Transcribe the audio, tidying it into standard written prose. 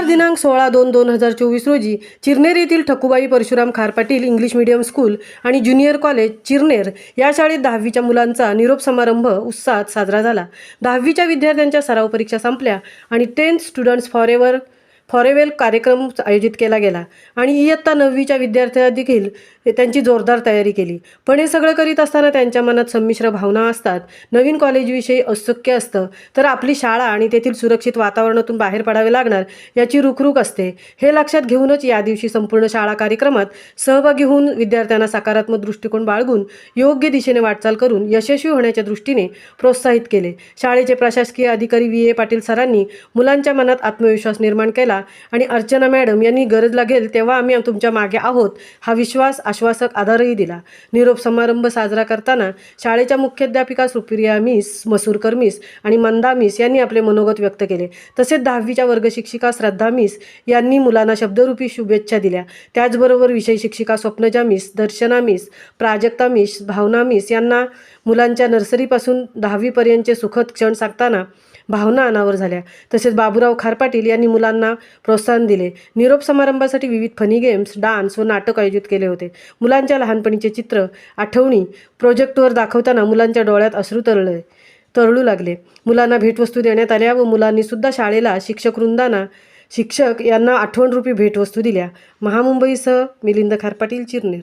दिनांक 16/2/2024 रोजी चिरनेर येथील ठकूबाई परशुराम खार पाटील इंग्लिश मीडियम स्कूल आणि ज्युनियर कॉलेज चिरनेर या शाळेत 10वीच्या मुलांचा निरोप समारंभ उत्साहात साजरा झाला। 10वीच्या विद्यार्थ्यांच्या सराव परीक्षा संपल्या आणि 10th स्टुडंट्स फॉरेवेल कार्यक्रम आयोजित केला गेला आणि इयत्ता 9वीच्या विद्यार्थ्यांनी देखील त्यांची जोरदार तयारी केली। पण हे सगळं करीत असताना त्यांच्या मनात संमिश्र भावना असतात। नवीन कॉलेजविषयी औत्सुक्य असतं, तर आपली शाळा आणि तेथील सुरक्षित वातावरणातून बाहेर पडावे लागणार याची रुखरुख असते। हे लक्षात घेऊनच या दिवशी संपूर्ण शाळा कार्यक्रमात सहभागी होऊन विद्यार्थ्यांना सकारात्मक दृष्टिकोन बाळगून योग्य दिशेने वाटचाल करून यशस्वी होण्याच्या दृष्टीने प्रोत्साहित केले। शाळेचे प्रशासकीय अधिकारी V.A. पाटील सरांनी मुलांच्या मनात आत्मविश्वास निर्माण केला आणि अर्चना मॅडम यांनी गरज लागेल तेव्हा आम्ही तुमच्या मागे आहोत हा विश्वास आश्वासक आधारही दिला। निरोप समारंभ साजरा करताना शाळेच्या मुख्याध्यापिका सुप्रिया मिस, मसूरकर मिस आणि मंदा मिस यांनी आपले मनोगत व्यक्त केले। तसेच 10वीच्या वर्ग शिक्षिका श्रद्धा मिस यांनी मुलांना शब्दरूपी शुभेच्छा दिल्या। त्याचबरोबर विषय शिक्षिका स्वप्नजा मिस, दर्शना मिस, प्राजक्ता मिस, भावना मिस यांना मुलांच्या नर्सरीपासून 10वी पर्यंतचे सुखद क्षण सांगताना भावना अनावर झाल्या। तसेच बाबूराव खार पाटील यांनी मुलांना प्रोत्साहन दिले। निरोप समारंभासाठी विविध फनी गेम्स, डान्स व नाटक आयोजित केले होते। मुलांच्या लहानपणीचे चित्र आठवणी प्रोजेक्टवर दाखवताना मुलांच्या डोळ्यात अश्रू तरळू लागले। मुलांना भेटवस्तू देण्यात आल्या व मुलांनी सुद्धा शाळेला शिक्षक यांना आठवणरूपी भेटवस्तू दिल्या। महामुंबईसह मिलिंद खार पाटील, चिरनेर।